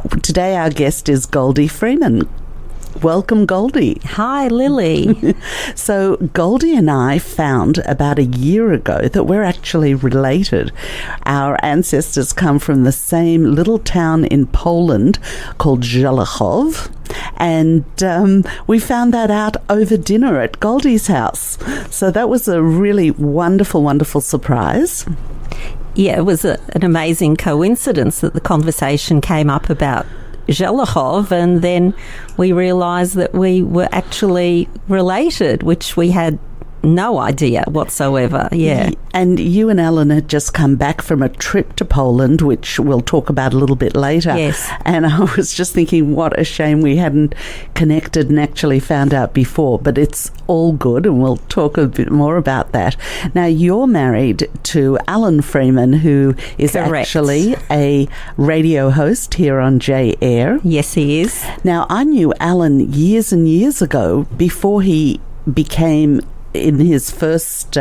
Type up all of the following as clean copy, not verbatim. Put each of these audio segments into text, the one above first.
Today our guest is Goldie Freedman. Welcome, Goldie. Hi, Lily. So Goldie and I found about a year ago that we're actually related. Our ancestors come from the same little town in Poland called Zelechow, and we found that out over dinner at Goldie's house. So that was a really wonderful, wonderful surprise. Yeah, it was an amazing coincidence that the conversation came up about Zelechow, and then we realised that we were actually related, which we had no idea whatsoever. Yeah. And you and Ellen had just come back from a trip to Poland, which we'll talk about a little bit later. Yes. And I was just thinking, what a shame we hadn't connected and actually found out before. But it's all good, and we'll talk a bit more about that. Now, you're married to Alan Freeman, who is Correct. actually a radio host here on J Air. Yes, he is. Now, I knew Alan years and years ago before he became, in his first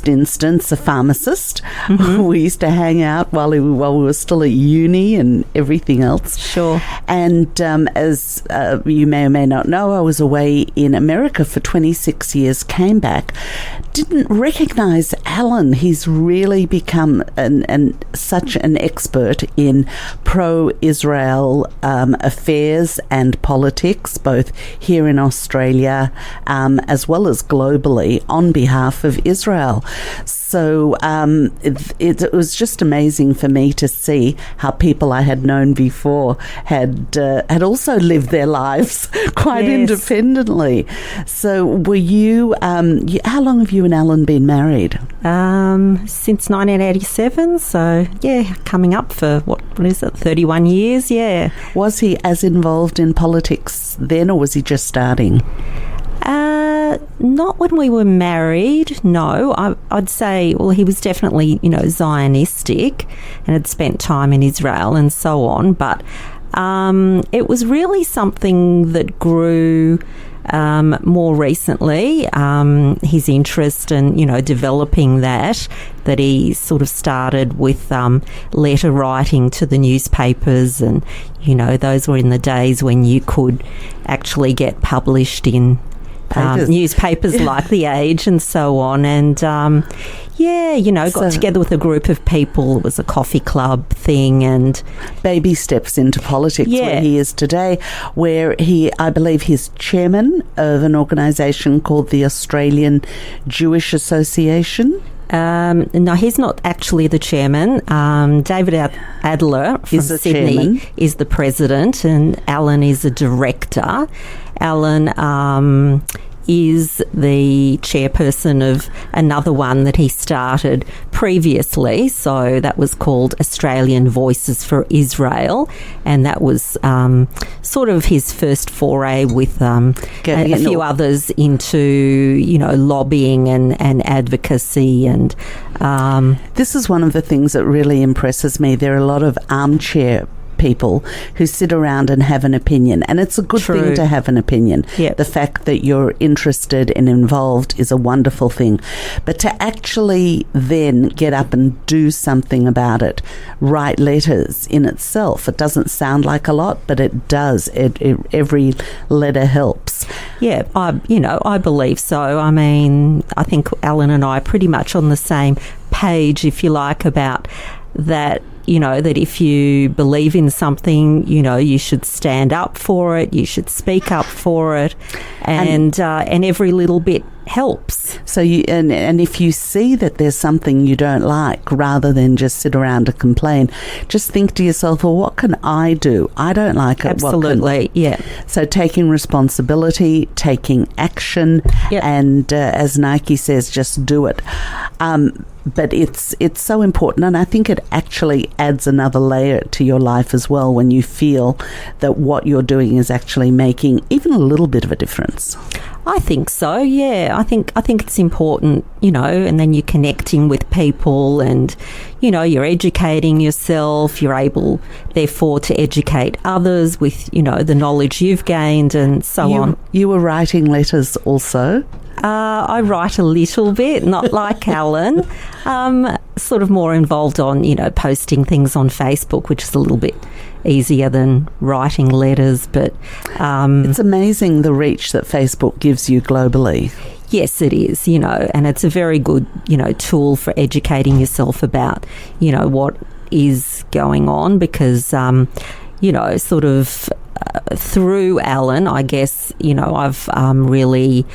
instance, a pharmacist. Mm-hmm. We used to hang out while we were still at uni and everything else. Sure. And as you may or may not know, I was away in America for 26 years, came back, didn't recognise Alan. He's really become such an expert in pro-Israel affairs and politics, both here in Australia as well as globally on behalf of Israel. So it was just amazing for me to see how people I had known before had also lived their lives quite independently. So were you, how long have you and Alan been married? Since 1987, so yeah, coming up for, what is it, 31 years, yeah. Was he as involved in politics then, or was he just starting? Not when we were married, no. I'd say, well, he was definitely, Zionistic and had spent time in Israel and so on, but it was really something that grew more recently, his interest in, developing that he sort of started with letter writing to the newspapers, and, those were in the days when you could actually get published in newspapers like The Age and so on, and got together with a group of people. It was a coffee club thing, and baby steps into politics where he is today, where I believe he's chairman of an organisation called the Australian Jewish Association. No, he's not actually the chairman. David Adler from Sydney is the president, and Alan is a director. Alan is the chairperson of another one that he started previously, so that was called Australian Voices for Israel, and that was sort of his first foray with a few others into lobbying and advocacy, and this is one of the things that really impresses me. There are a lot of armchair people who sit around and have an opinion, and it's a good thing to have an opinion. Yep. The fact that you're interested and involved is a wonderful thing, but to actually then get up and do something about it, write letters in itself, it doesn't sound like a lot, but it does. Every letter helps. Yeah, I believe so. I mean, I think Alan and I are pretty much on the same page, if you like, about that. That if you believe in something, you should stand up for it, you should speak up for it, and every little bit helps. So and if you see that there's something you don't like, rather than just sit around and complain, just think to yourself, well, what can I do? I don't like it. Absolutely, yeah. So taking responsibility, taking action, and as Nike says, just do it. But it's so important, and I think it actually adds another layer to your life as well when you feel that what you're doing is actually making even a little bit of a difference. I think so, yeah. I think it's important, and then you're connecting with people, and, you're educating yourself. You're able, therefore, to educate others with, the knowledge you've gained and so on. You were writing letters also? I write a little bit, not like Alan. sort of more involved on, posting things on Facebook, which is a little bit easier than writing letters. But it's amazing the reach that Facebook gives you globally. Yes, it is, and it's a very good, tool for educating yourself about, what is going on because, sort of through Alan, I guess, I've really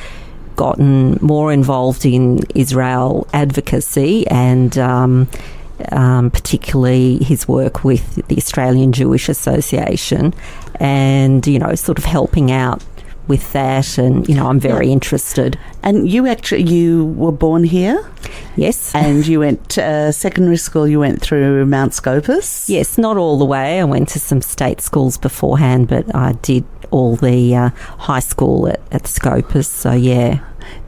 gotten more involved in Israel advocacy and particularly his work with the Australian Jewish Association and, sort of helping out with that, and I'm very interested. And you were born here? Yes. And you went secondary school, you went through Mount Scopus? Yes, not all the way. I went to some state schools beforehand, but I did all the high school at Scopus, so yeah.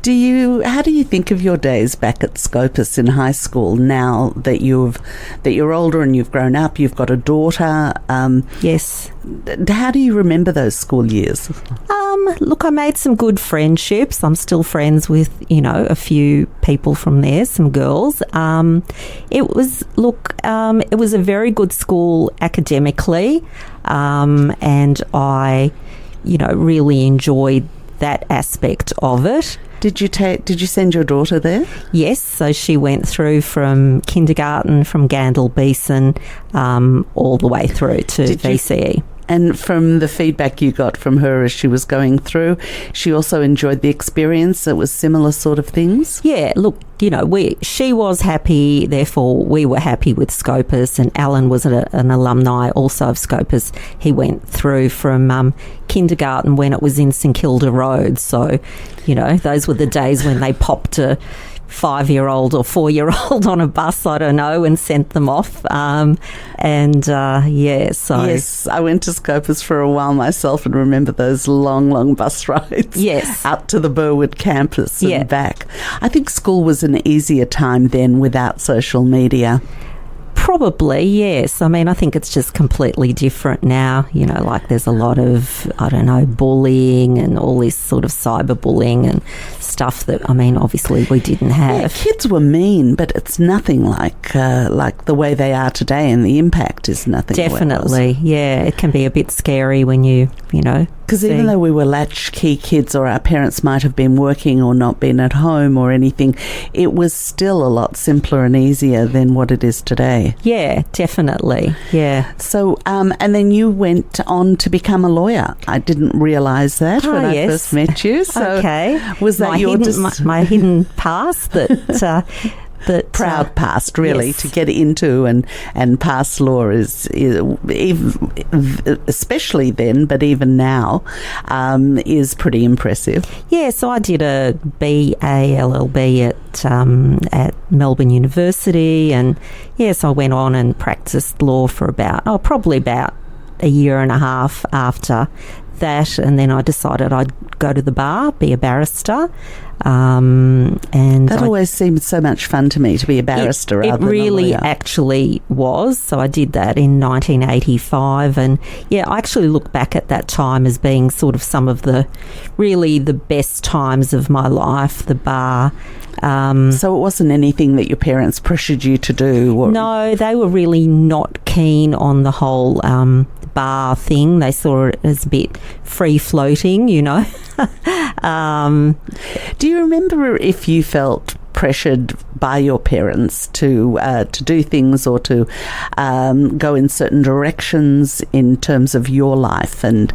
How do you think of your days back at Scopus in high school now that you're older and you've grown up, you've got a daughter? Yes. How do you remember those school years? Look, I made some good friendships. I'm still friends with, a few people from there, some girls. It was a very good school academically, and I, really enjoyed that aspect of it. Did you send your daughter there? Yes, so she went through from kindergarten from Gandal Beeson all the way through to VCE. And from the feedback you got from her as she was going through, she also enjoyed the experience. It was similar sort of things? Yeah, look, she was happy, therefore we were happy with Scopus, and Alan was an alumni also of Scopus. He went through from kindergarten when it was in St Kilda Road. So, those were the days when they popped a 5-year-old or 4-year-old on a bus, I don't know, and sent them off. Yes, I went to Scopus for a while myself and remember those long bus rides. Yes. Out to the Burwood campus and back. I think school was an easier time then without social media. Probably, yes. I mean, I think it's just completely different now. There's a lot of, bullying and all this sort of cyberbullying and stuff that, obviously we didn't have. Yeah, kids were mean, but it's nothing like the way they are today, and the impact is nothing. Definitely, yeah. It can be a bit scary when you because even though we were latchkey kids, or our parents might have been working or not been at home or anything, it was still a lot simpler and easier than what it is today. Yeah, definitely. Yeah. So, and then you went on to become a lawyer. I didn't realise that when I first met you. So okay. Was that my hidden past that proud past, really, yes. to get into and pass law is even, especially then, but even now, is pretty impressive. Yeah, so I did a BA LLB at Melbourne University, and yes, I went on and practiced law for probably about a year and a half after that, and then I decided I'd go to the bar, be a barrister. And that always seemed so much fun to me, to be a barrister rather than a lawyer. It really actually was. So I did that in 1985, and I actually look back at that time as being sort of some of the best times of my life, the bar. So it wasn't anything that your parents pressured you to do? No, they were really not keen on the whole bar thing. They saw it as a bit free-floating, Do you remember if you felt pressured by your parents to do things or to go in certain directions in terms of your life, and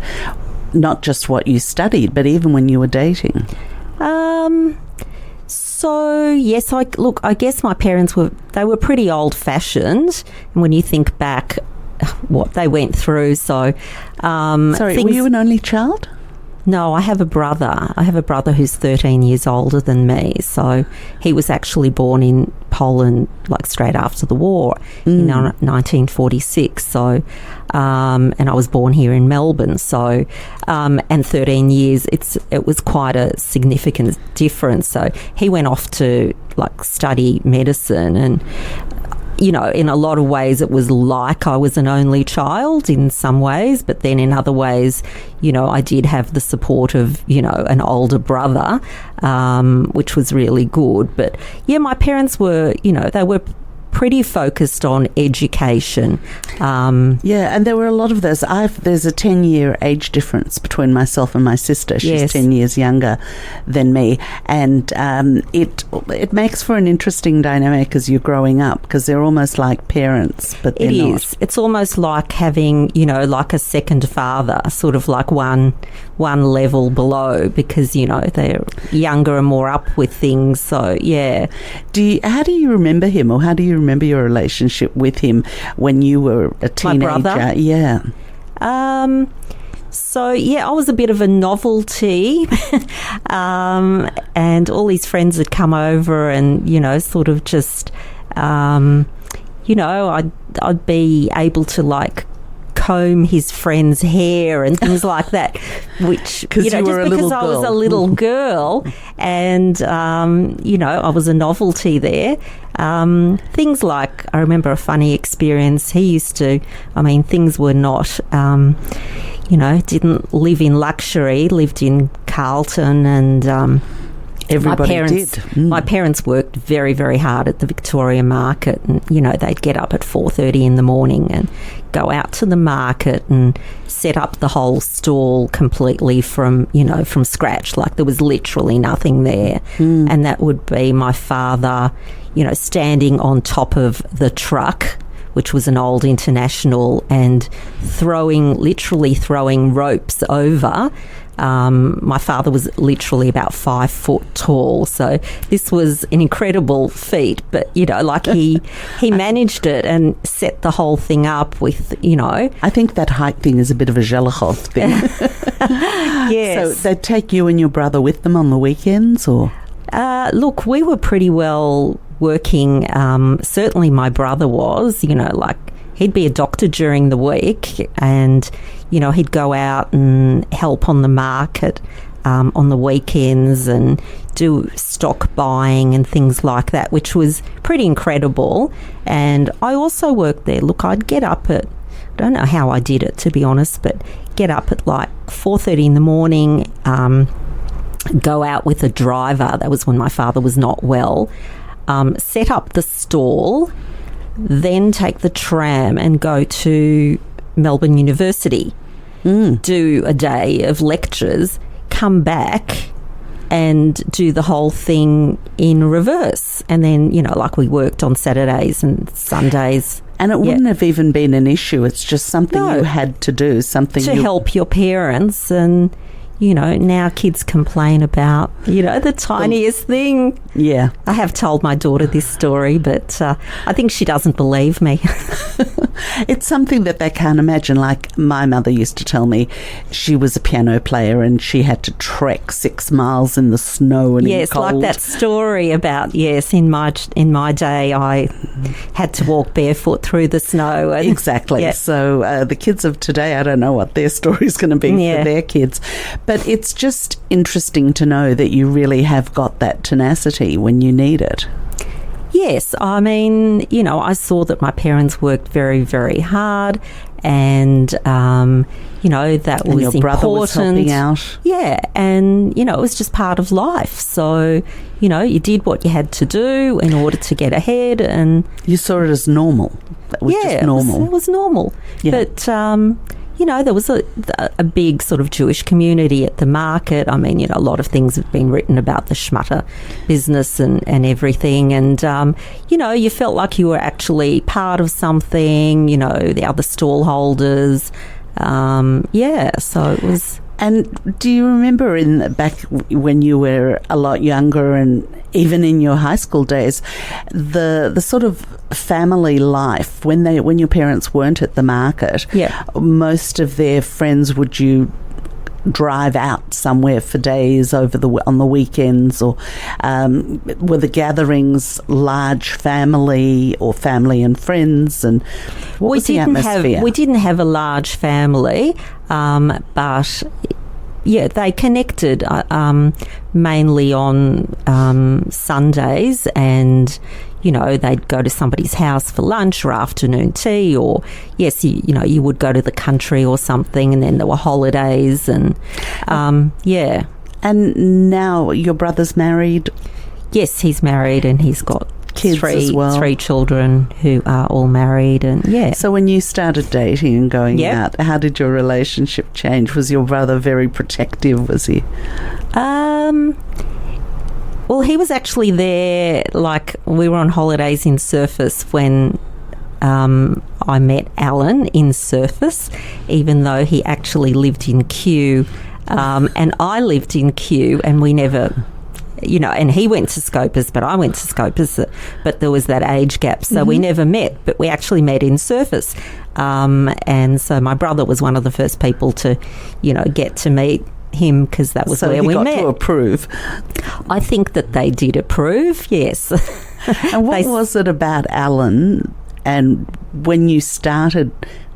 not just what you studied, but even when you were dating? So yes, I guess my parents were pretty old-fashioned, and when you think back what they went through, so sorry, were you an only child? No, I have a brother. Who's 13 years older than me. So he was actually born in Poland, straight after the war in 1946. So, and I was born here in Melbourne. So, and 13 years, it was quite a significant difference. So he went off to study medicine, and in a lot of ways it was like I was an only child in some ways, but then in other ways, I did have the support of, an older brother, which was really good. But yeah, my parents were, they were pretty focused on education. Yeah, and there were a lot of those. There's a 10-year age difference between myself and my sister. She's 10 years younger than me, and it makes for an interesting dynamic as you're growing up, because they're almost like parents, but they're not. It is. It's almost like having, like a second father, sort of like one level below, because, they're younger and more up with things. So, yeah. How do you remember him, or how do you remember your relationship with him when you were a teenager? My brother? Yeah. So, I was a bit of a novelty, and all his friends had come over and, sort of just, I'd be able to, like, comb his friend's hair and things like that, which, just because I was a little girl and, I was a novelty there. Things like, I remember a funny experience. He used to, things were not, didn't live in luxury, lived in Carlton, and my parents worked very, very hard at the Victoria Market, and they'd get up at 4:30 in the morning and go out to the market and set up the whole stall completely from scratch. Like, there was literally nothing there. And that would be my father, standing on top of the truck, which was an old International, and literally throwing ropes over. My father was literally about 5 foot tall, so this was an incredible feat. But he managed it and set the whole thing up with I think that height thing is a bit of a Zelechow thing. Yes. So they'd take you and your brother with them on the weekends, or? Look, we were pretty well working. Certainly, my brother was. He'd be a doctor during the week, and he'd go out and help on the market on the weekends and do stock buying and things like that, which was pretty incredible. And I also worked there. Look, I'd get up at, I don't know how I did it, to be honest, but get up at like 4:30 in the morning, go out with a driver. That was when my father was not well. Set up the stall, then take the tram and go to Melbourne University, do a day of lectures, come back and do the whole thing in reverse. And then, we worked on Saturdays and Sundays. And it wouldn't have even been an issue. It's just something you had to do, to help your parents. And now kids complain about, the tiniest thing. Yeah. I have told my daughter this story, but I think she doesn't believe me. It's something that they can't imagine. Like, my mother used to tell me she was a piano player and she had to trek 6 miles in the snow and in cold. Like that story about, in my day I had to walk barefoot through the snow. And, exactly. Yeah. So the kids of today, I don't know what their story's going to be for their kids. But it's just interesting to know that you really have got that tenacity when you need it. Yes, I saw that my parents worked very, very hard, and that was important. Your brother was helping out. Yeah, and it was just part of life. So you did what you had to do in order to get ahead, and you saw it as normal. That was just normal. It was normal. Yeah. But there was a big sort of Jewish community at the market. A lot of things have been written about the schmutter business and everything. And, you felt like you were actually part of something, the other stall holders. So it was... And do you remember back when you were a lot younger, and even in your high school days, the sort of family life when your parents weren't at the market? Yeah. Most of their friends, would you drive out somewhere for days on the weekends, or were the gatherings large family or family and friends? And what was the atmosphere? We didn't have a large family, but they connected mainly on Sundays, and they'd go to somebody's house for lunch or afternoon tea, or you would go to the country or something, and then there were holidays, and And now your brother's married? Yes, he's married, and he's got kids as well. 3 children who are all married, and yeah. So when you started dating and going out, how did your relationship change? Was your brother very protective, was he? Well, he was actually there, like, we were on holidays in Surfers when I met Alan in Surfers, even though he actually lived in Kew, and I lived in Kew, and we never... and he went to Scopus, but I went to Scopus, but there was that age gap, so we never met, but we actually met in Surfers. And so my brother was one of the first people to, get to meet him, because that was where we met. So he got to approve. I think that they did approve, yes. And what was it about Alan, and when you started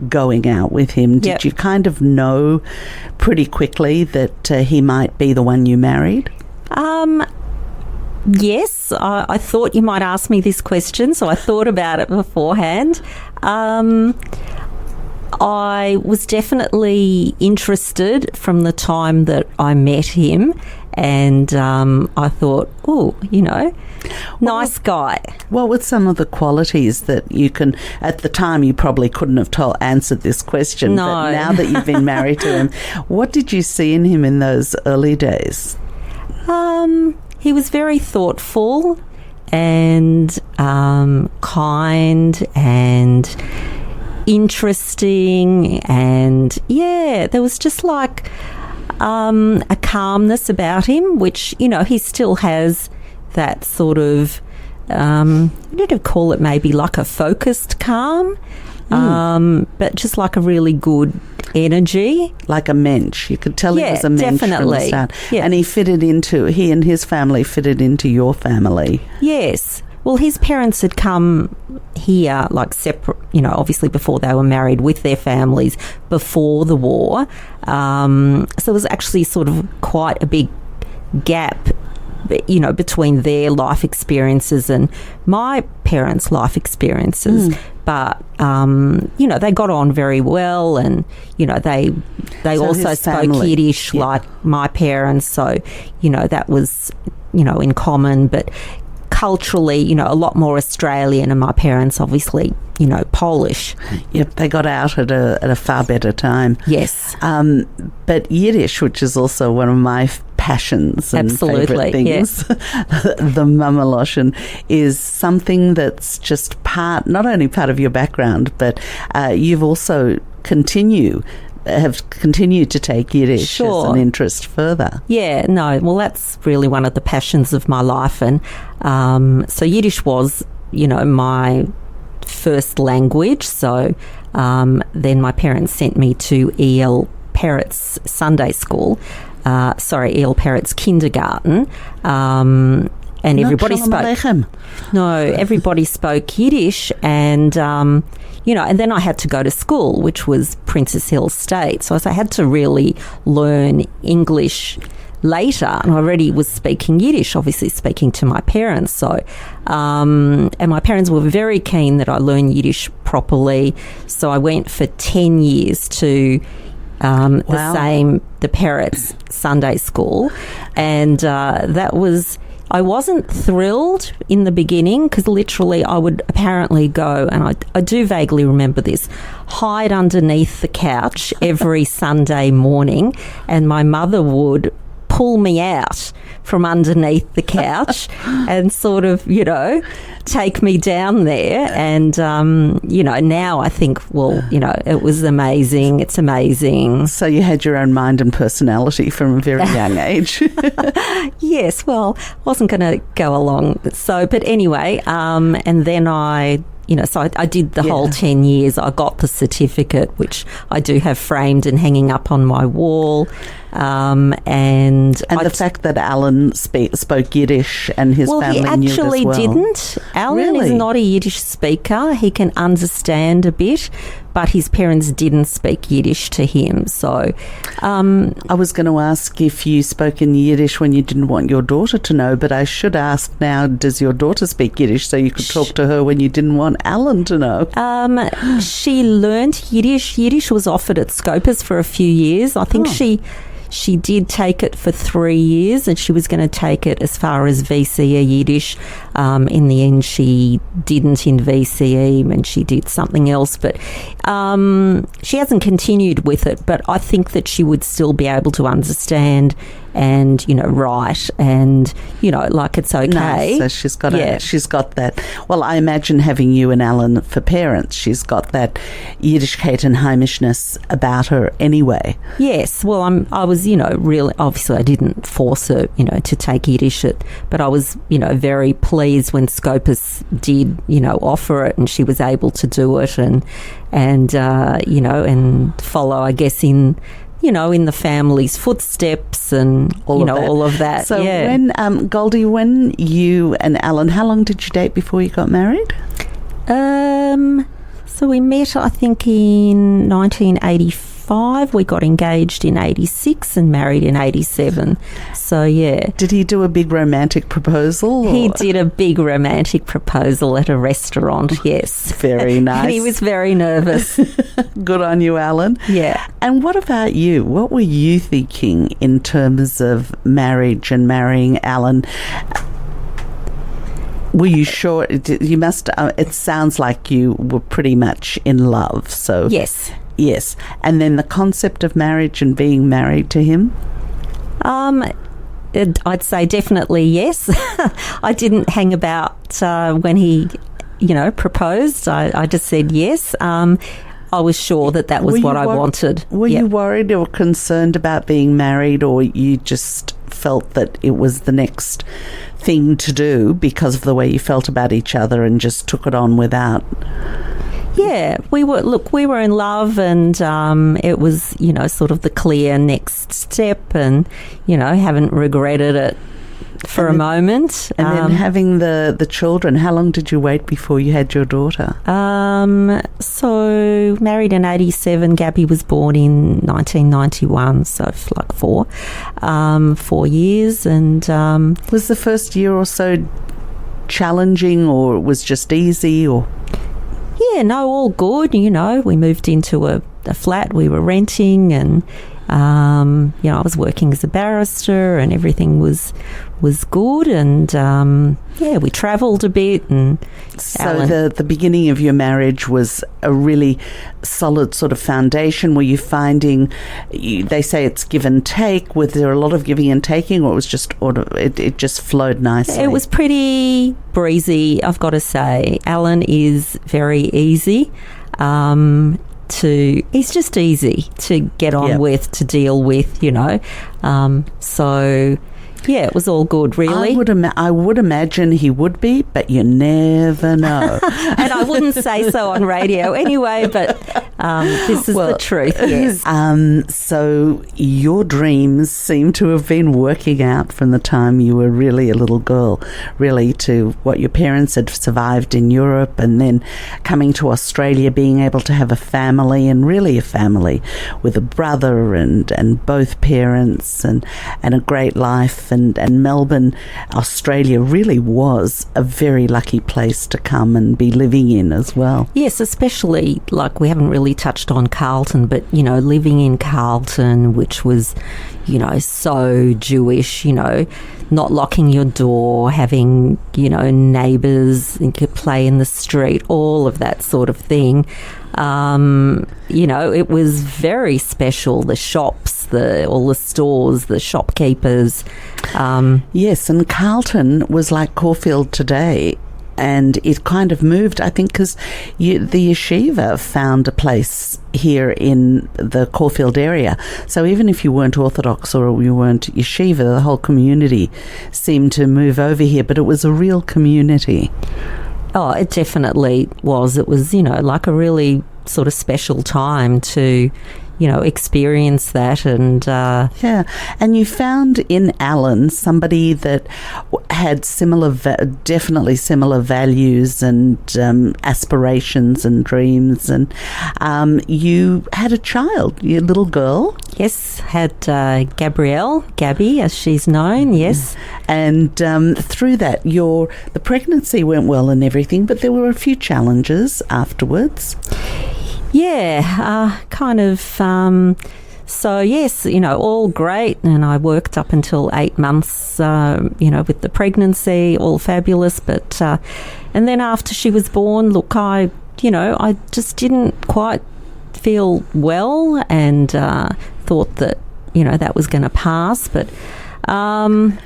going out with him, did you kind of know pretty quickly that he might be the one you married? Yes, I thought you might ask me this question, so I thought about it beforehand. I was definitely interested from the time that I met him, and I thought, nice guy. What were some of the qualities that you can, at the time you probably couldn't have answered this question, but now that you've been married to him, what did you see in him in those early days? He was very thoughtful and kind and interesting, and there was just like a calmness about him, which he still has that sort of you'd call it maybe like a focused calm, but just like a really good energy, like a mensch. You could tell he was a mensch definitely. From the start. Yeah. And he and his family fitted into your family. Yes. Well, his parents had come here like separate, obviously before they were married, with their families before the war. So there was actually sort of quite a big gap, between their life experiences and my parents' life experiences. But, they got on very well, and, they so also spoke Yiddish like my parents. So, that was, in common. But culturally, a lot more Australian, and my parents obviously, Polish. Yep, they got out at a far better time. Yes. But Yiddish, which is also one of my passions and favourite things, the Mamaloshen, is something that's just not only part of your background, but you've also have continued to take Yiddish as an interest further. Yeah, no, well, that's really one of the passions of my life. And so Yiddish was, my first language. So then my parents sent me to E.L. Parrott's Sunday school, E.L. Parrott's kindergarten, and everybody spoke Yiddish, and and then I had to go to school, which was Princess Hill State. So I had to really learn English later, and I already was speaking Yiddish, obviously speaking to my parents. So, and my parents were very keen that I learn Yiddish properly. So I went for 10 years to the Parrott's Sunday school, and that was... I wasn't thrilled in the beginning, because literally I would apparently go, and I do vaguely remember this, hide underneath the couch every Sunday morning, and my mother would pull me out from underneath the couch and sort of, take me down there. And, now I think, it was amazing. It's amazing. So you had your own mind and personality from a very young age. Yes, well, wasn't going to go along. So, but anyway, and then I did the whole 10 years. I got the certificate, which I do have framed and hanging up on my wall. And the fact that Alan spoke Yiddish and his family knew it as well. He actually didn't. Alan is not a Yiddish speaker. He can understand a bit, but his parents didn't speak Yiddish to him. So I was going to ask if you spoke in Yiddish when you didn't want your daughter to know, but I should ask now, does your daughter speak Yiddish so you could talk to her when you didn't want Alan to know? She learnt Yiddish. Yiddish was offered at Scopus for a few years. I think she did take it for 3 years, and she was going to take it as far as VCE Yiddish. In the end, she didn't in VCE, and she did something else. But she hasn't continued with it. But I think that she would still be able to understand and, you know, write, and, you know, like, it's okay. No, so she's got that. Well, I imagine having you and Alan for parents, she's got that Yiddishkeit and Heimishness about her anyway. Yes, well, I was, you know, really, obviously I didn't force her, you know, to take Yiddish, but I was, you know, very pleased when Scopus did, you know, offer it, and she was able to do it, and you know, and follow, I guess, in the family's footsteps, and all of that. So yeah. when Goldie, when you and Alan, how long did you date before you got married? So we met, I think, in 1985. We got engaged in 86 and married in 87. So, yeah. Did he do a big romantic proposal? Or? He did a big romantic proposal at a restaurant, yes. Very nice. And he was very nervous. Good on you, Alan. Yeah. And what about you? What were you thinking in terms of marriage and marrying Alan? Were you sure? You must. It sounds like you were pretty much in love. So yes. And then the concept of marriage and being married to him. I'd say definitely yes. I didn't hang about when he, you know, proposed. I just said yes. I was sure that was what I wanted. Were you worried or concerned about being married, or you just felt that it was the next thing to do because of the way you felt about each other and just took it on without? Yeah, we were in love, and it was, you know, sort of the clear next step, and, you know, haven't regretted it for a moment. And then having the children, how long did you wait before you had your daughter? So married in 87, Gabby was born in 1991, so like 4 years. And was the first year or so challenging, or it was just easy, or? Yeah, no, all good. You know, we moved into a flat we were renting, and you know, I was working as a barrister, and everything was good, and yeah, we travelled a bit. And so the beginning of your marriage was a really solid sort of foundation. Were you finding, they say it's give and take, was there a lot of giving and taking, or it was just it just flowed nicely? It was pretty breezy, I've got to say. Alan is very easy. He's just easy to get on with, to deal with, you know. So yeah, it was all good, really. I would imagine he would be, but you never know. And I wouldn't say so on radio anyway, but this is the truth, yes. So your dreams seem to have been working out from the time you were really a little girl, really, to what your parents had survived in Europe, and then coming to Australia, being able to have a family, and really a family with a brother and both parents, and a great life. And Melbourne, Australia really was a very lucky place to come and be living in as well. Yes, especially, like, we haven't really touched on Carlton, but, you know, living in Carlton, which was, you know, so Jewish, you know, not locking your door, having, you know, neighbours, and could play in the street, all of that sort of thing. You know, it was very special. The shops, all the stores, the shopkeepers. Yes, and Carlton was like Caulfield today, and it kind of moved, I think, because the yeshiva found a place here in the Caulfield area. So even if you weren't Orthodox or you weren't yeshiva, the whole community seemed to move over here, but it was a real community. Oh, it definitely was. It was, you know, like a really sort of special time to, you know, experience that. And yeah, and you found in Alan somebody that had definitely similar values and aspirations and dreams, and you had a child, your little girl. Yes, had Gabby, as she's known. Yes, and through that, the pregnancy went well and everything, but there were a few challenges afterwards. Yeah, kind of So, yes, all great. And I worked up until 8 months, with the pregnancy, all fabulous. But, and then after she was born, look, I just didn't quite feel well and thought that, that was going to pass. But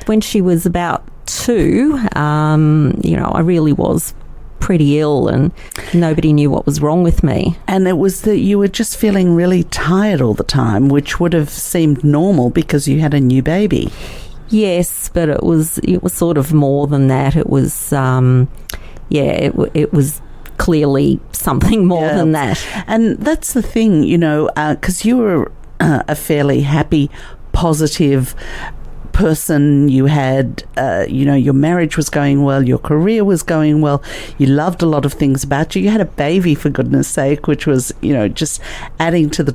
when she was about 2, I really was pretty ill and nobody knew what was wrong with me. And it was that you were just feeling really tired all the time, which would have seemed normal because you had a new baby. Yes, but it was sort of more than that. It was, it was clearly something more than that. And that's the thing, because you were a fairly happy, positive person. You had, your marriage was going well, your career was going well, you loved a lot of things about you. You had a baby, for goodness sake, which was, just adding to the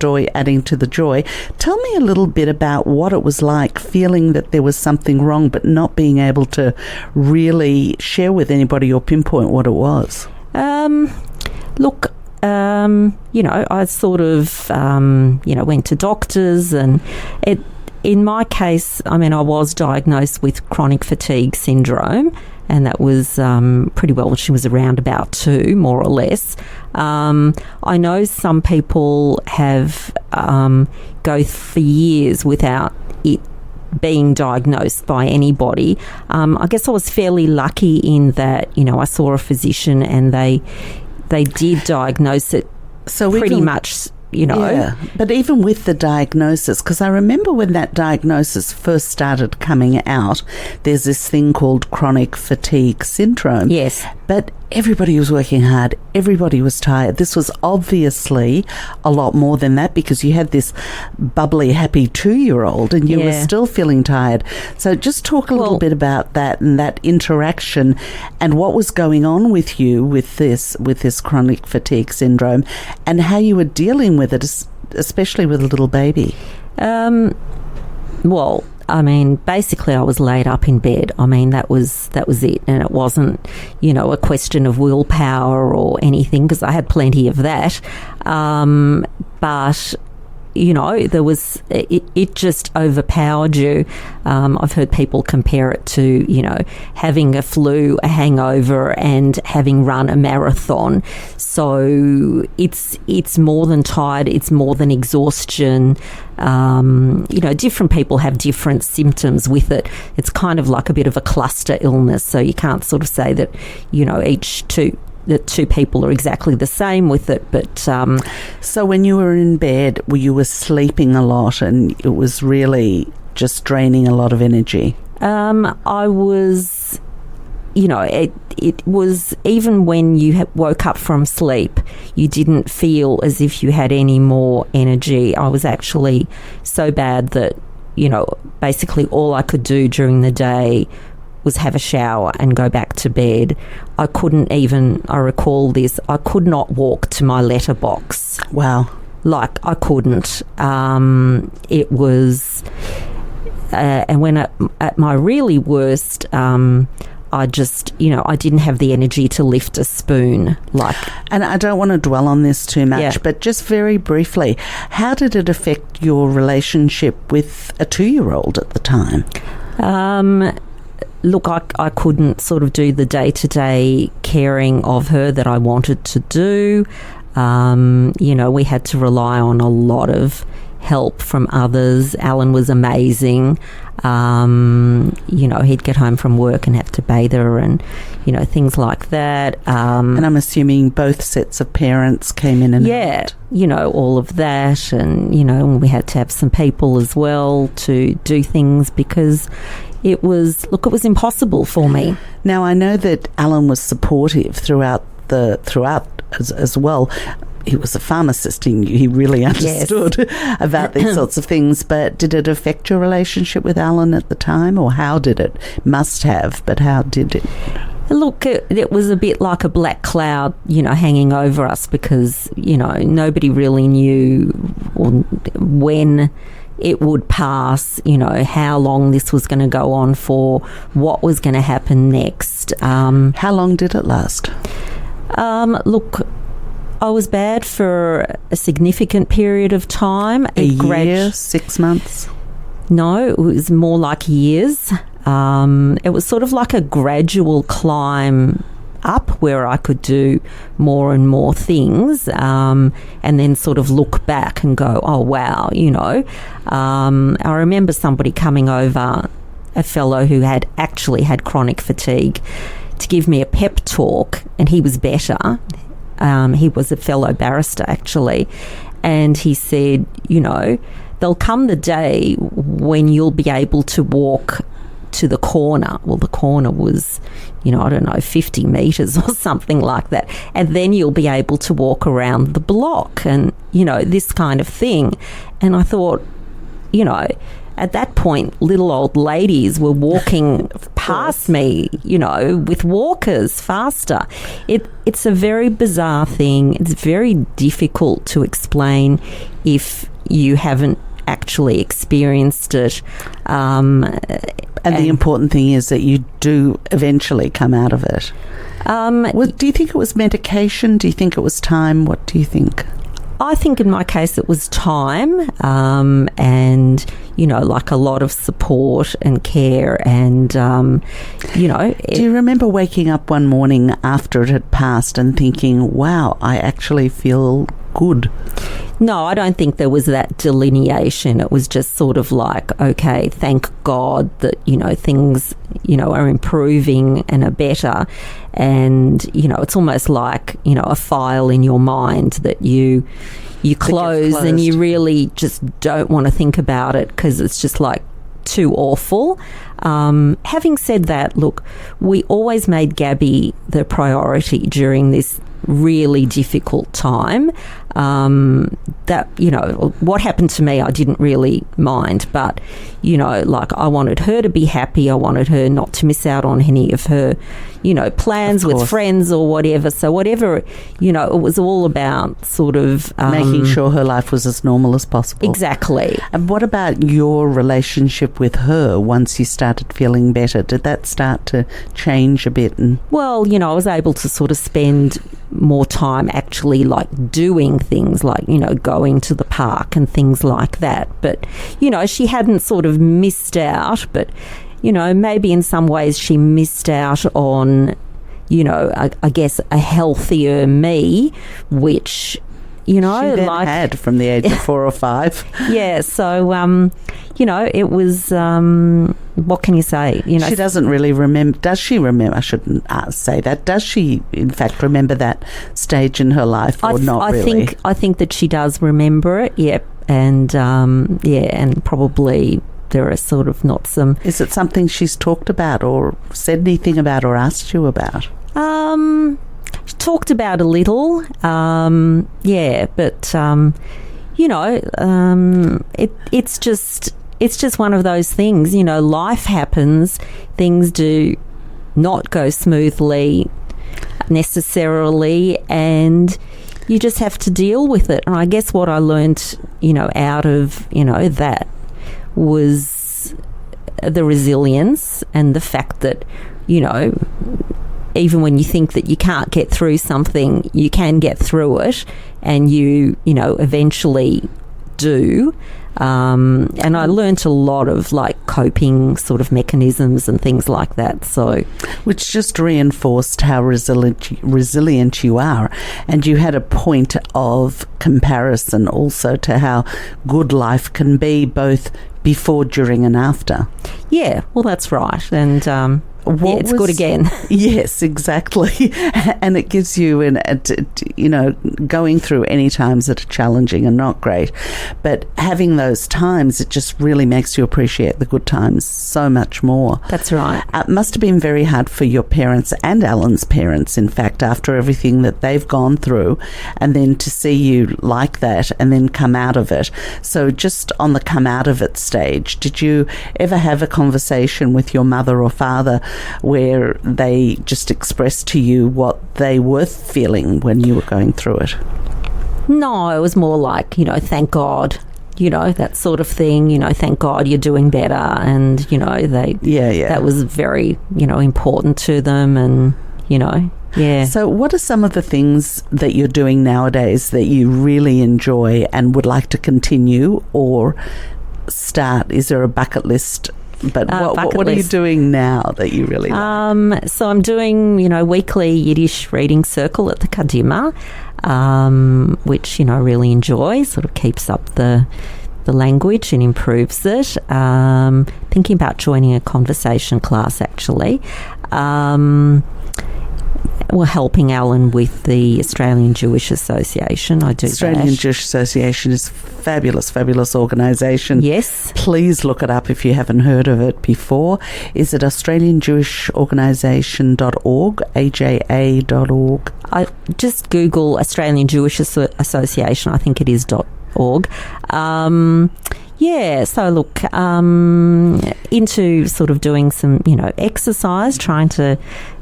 joy. Tell me a little bit about what it was like feeling that there was something wrong, but not being able to really share with anybody or pinpoint what it was. Look, I sort of, went to doctors and in my case, I was diagnosed with chronic fatigue syndrome, and that was pretty well when she was around about 2, more or less. I know some people have go for years without it being diagnosed by anybody. I guess I was fairly lucky in that, I saw a physician and they did diagnose it pretty much. Yeah, but even with the diagnosis, because I remember when that diagnosis first started coming out, there's this thing called chronic fatigue syndrome. Yes. But everybody was working hard. Everybody was tired. This was obviously a lot more than that because you had this bubbly, happy 2-year-old and you were still feeling tired. So just talk a little bit about that and that interaction and what was going on with you with this chronic fatigue syndrome and how you were dealing with it, especially with a little baby. Basically I was laid up in bed. That was it. And it wasn't, a question of willpower or anything because I had plenty of that. But, there was, it just overpowered you. I've heard people compare it to, having a flu, a hangover and having run a marathon. So it's more than tired. It's more than exhaustion. Different people have different symptoms with it. It's kind of like a bit of a cluster illness. So you can't sort of say that, the 2 people are exactly the same with it. But so when you were in bed, you were sleeping a lot and it was really just draining a lot of energy? I was, it was, even when you woke up from sleep, you didn't feel as if you had any more energy. I was actually so bad that, basically all I could do during the day was have a shower and go back to bed. I recall this, I could not walk to my letterbox. Wow. I couldn't. It was, and when at my really worst, I just, I didn't have the energy to lift a spoon. And I don't want to dwell on this too much, but just very briefly, how did it affect your relationship with a 2-year-old at the time? Look, I couldn't sort of do the day-to-day caring of her that I wanted to do. We had to rely on a lot of help from others. Alan was amazing. He'd get home from work and have to bathe her and, things like that. And I'm assuming both sets of parents came in and out. All of that. And, we had to have some people as well to do things because it was impossible for me. Now, I know that Alan was supportive throughout as well. He was a pharmacist. He really understood about these sorts of things. But did it affect your relationship with Alan at the time, or how did it? Must have, but how did it? Look, it was a bit like a black cloud, hanging over us because, nobody really knew when it would pass, how long this was going to go on for, what was going to happen next. How long did it last? Look, I was bad for a significant period of time. A year, 6 months? No, it was more like years. It was sort of like a gradual climb up where I could do more and more things, and then sort of look back and go, oh, wow, I remember somebody coming over, a fellow who had actually had chronic fatigue, to give me a pep talk, and he was better. He was a fellow barrister, actually, and he said, there'll come the day when you'll be able to walk to the corner. Well, the corner was, 50 metres or something like that. And then you'll be able to walk around the block and, this kind of thing. And I thought, at that point, little old ladies were walking past me, with walkers faster. It's a very bizarre thing. It's very difficult to explain if you haven't actually experienced it. And the important thing is that you do eventually come out of it. Do you think it was medication? Do you think it was time? What do you think? I think in my case it was time, and, like a lot of support and care and, Do you remember waking up one morning after it had passed and thinking, wow, I actually feel good? No, I don't think there was that delineation. It was just sort of like, okay, thank God that, things, are improving and are better. And, it's almost like, a file in your mind that you close and you really just don't want to think about it because it's just like too awful. Having said that, look, we always made Gabby the priority during this really difficult time. That, what happened to me, I didn't really mind, but, I wanted her to be happy. I wanted her not to miss out on any of her, plans with friends or whatever. So whatever, it was all about sort of... making sure her life was as normal as possible. Exactly. And what about your relationship with her once you started feeling better? Did that start to change a bit? Well, I was able to sort of spend more time actually like doing things like, going to the park and things like that. But, she hadn't sort of missed out, but, maybe in some ways she missed out on, I guess a healthier me, which... she then had from the age of 4 or 5. Yeah, so, it was, what can you say? She doesn't really remember. Does she remember? I shouldn't say that. Does she, in fact, remember that stage in her life or not really? I think that she does remember it, yep. And, and probably there are sort of not some... Is it something she's talked about or said anything about or asked you about? She talked about a little, but it's just one of those things. Life happens. Things do not go smoothly necessarily, and you just have to deal with it. And I guess what I learned, out of that was the resilience and the fact that even when you think that you can't get through something, you can get through it, and you eventually do. And I learnt a lot of like coping sort of mechanisms and things like that. So, which just reinforced how resilient you are, and you had a point of comparison also to how good life can be, both before, during, and after. Yeah, well, that's right, and. It's good again. Yes, exactly. And it gives you, going through any times that are challenging and not great, but having those times, it just really makes you appreciate the good times so much more. That's right. It must have been very hard for your parents and Alan's parents, in fact, after everything that they've gone through, and then to see you like that and then come out of it. So just on the come out of it stage, did you ever have a conversation with your mother or father where they just expressed to you what they were feeling when you were going through it? No, it was more like, thank God, that sort of thing, thank God you're doing better. And, that was very, important to them. And, Yeah. So what are some of the things that you're doing nowadays that you really enjoy and would like to continue or start? Is there a bucket list? But what are you doing now that you really like? So I'm doing, weekly Yiddish reading circle at the Kadima, which, I really enjoy, sort of keeps up the language and improves it. Thinking about joining a conversation class, actually. We're helping Alan with the Australian Jewish Association. I do Australian that. Jewish Association is fabulous organisation. Yes. Please look it up if you haven't heard of it before. Is it australianjewishorsganisation.org, AJA.org? I just Google Australian Jewish Association. I think it is .org. So look, into sort of doing some, exercise, trying to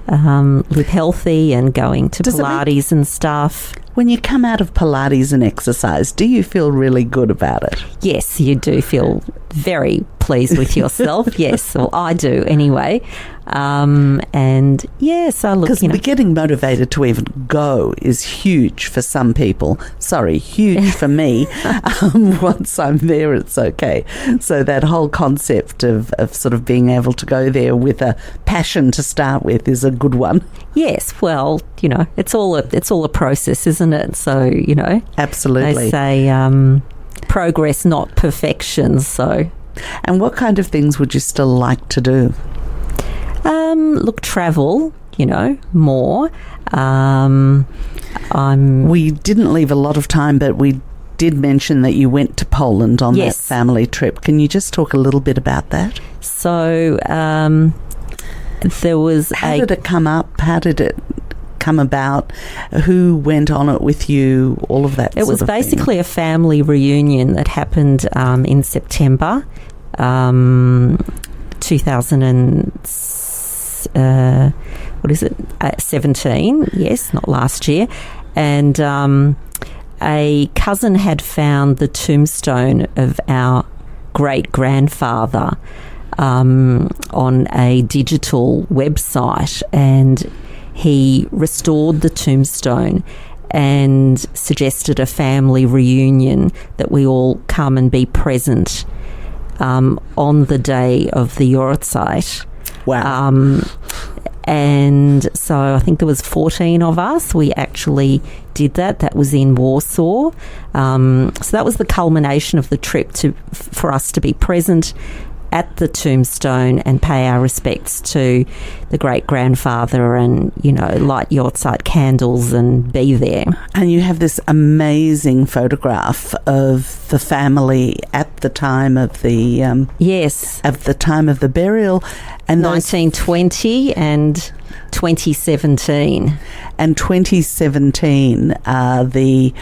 live healthy and going to Pilates and stuff. When you come out of Pilates and exercise, do you feel really good about it? Yes, you do feel very pleased with yourself. Yes, well, I do anyway. So look, because getting motivated to even go is huge for some people. Sorry, huge for me. Once I'm there, it's okay. So that whole concept of sort of being able to go there with a passion to start with is a good one. Yes, well, it's all a process, isn't it? So, absolutely. They say progress, not perfection. So, and what kind of things would you still like to do? Look, travel, more. We didn't leave a lot of time, but we did mention that you went to Poland on that family trip. Can you just talk a little bit about that? So, there was How did it come up? How did it come about? Who went on it with you? All of that. It was basically a family reunion that happened in September 2017. Yes, not last year. And a cousin had found the tombstone of our great-grandfather on a digital website, and he restored the tombstone and suggested a family reunion that we all come and be present on the day of the Yortzeit. Wow. And so I think there was 14 of us. We actually did that. That was in Warsaw. So that was the culmination of the trip for us to be present at the tombstone and pay our respects to the great-grandfather and, light Yortzeit candles and be there. And you have this amazing photograph of the family at the time of the... yes. At the time of the burial. And 1920 and 2017. And 2017, the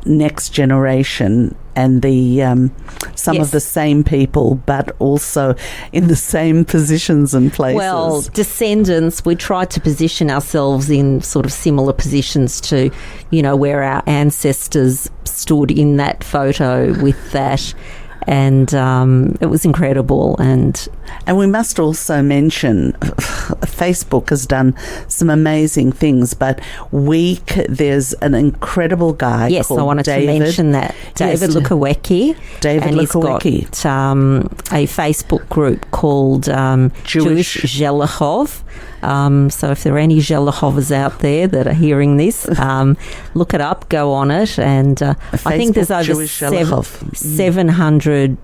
next generation and the some of the same people, but also in the same positions and places. Well, descendants, we tried to position ourselves in sort of similar positions to, where our ancestors stood in that photo with that. And it was incredible. And we must also mention Facebook has done some amazing things, but there's an incredible guy called David. Yes, I wanted to mention that. David Lukawecki. David Lukawecki. He's got a Facebook group called Jewish Zelechow. So if there are any Zelechowers out there that are hearing this, look it up, go on it, and I think there's over 700,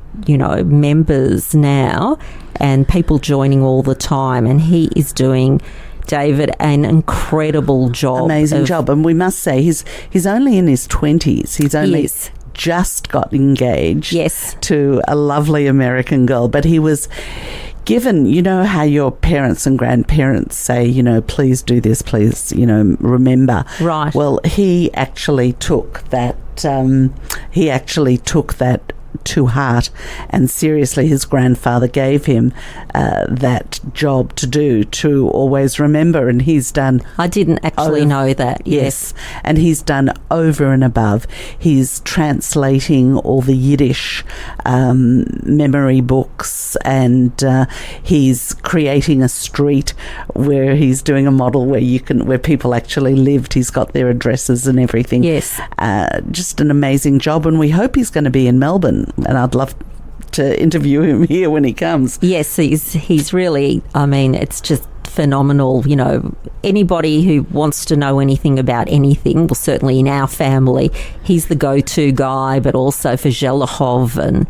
members now, and people joining all the time, and he is doing, David, an incredible job. Amazing job, and we must say he's only in his 20s. He's only just got engaged to a lovely American girl, but he was given, how your parents and grandparents say, please do this, please, remember. Right. Well, he actually took that to heart, and seriously, his grandfather gave him that job to do, to always remember, and he's done... I didn't actually know that. Yes, and he's done over and above. He's translating all the Yiddish memory books and he's creating a street where he's doing a model where people actually lived. He's got their addresses and everything. Yes. Just an amazing job, and we hope he's going to be in Melbourne, and I'd love to interview him here when he comes. Yes, he's really, I mean, it's just phenomenal. You know, anybody who wants to know anything about anything, well, certainly in our family, he's the go-to guy, but also for Zelechow and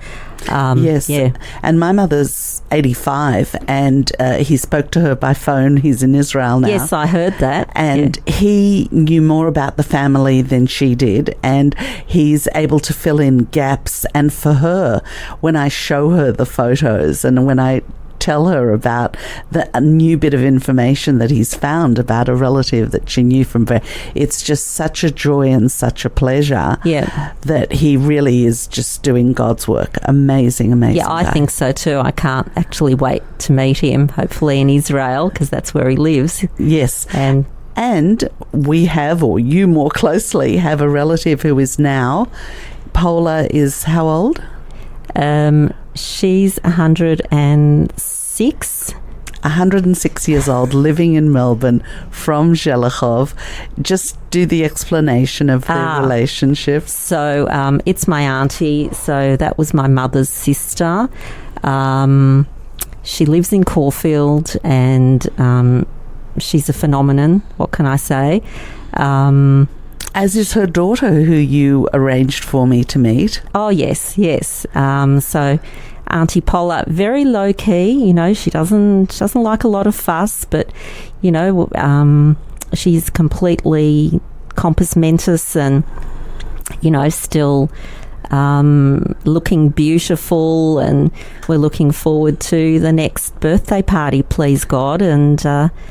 yes. Yeah. And my mother's 85, and he spoke to her by phone. He's in Israel now. Yes, I heard that. And he knew more about the family than she did, and he's able to fill in gaps. And for her, when I show her the photos and when I tell her about a new bit of information that he's found about a relative that she knew from birth, it's just such a joy and such a pleasure that he really is just doing God's work. Amazing Yeah, I think so too. I can't actually wait to meet him, hopefully in Israel, because that's where he lives. Yes. And we have, or you more closely, have a relative who is now, Paula is how old? She's 106. 106 years old, living in Melbourne, from Zelechow. Just do the explanation of their relationship. So it's my auntie. So that was my mother's sister. She lives in Caulfield, and she's a phenomenon. What can I say? As is her daughter, who you arranged for me to meet. Oh, yes. So Auntie Paula, very low key, you know, she doesn't like a lot of fuss, but, you know, she's completely compos mentis and, you know, still looking beautiful, and we're looking forward to the next birthday party, please God, and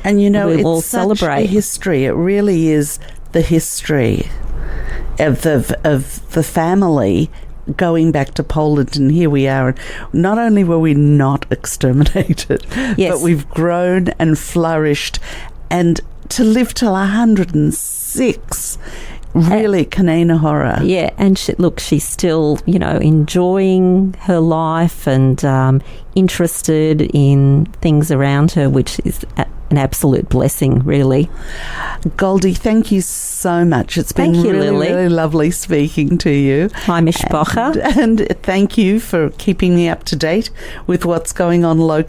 you know, we'll it's all such celebrate. A history. It really is the history of the family going back to Poland, and here we are. Not only were we not exterminated, but we've grown and flourished, and to live till 106. Really, Kanena horror. Yeah, and she's still, you know, enjoying her life and interested in things around her, which is an absolute blessing, really. Goldie, thank you so much. It's been really lovely speaking to you. My mishpacha. And thank you for keeping me up to date with what's going on locally.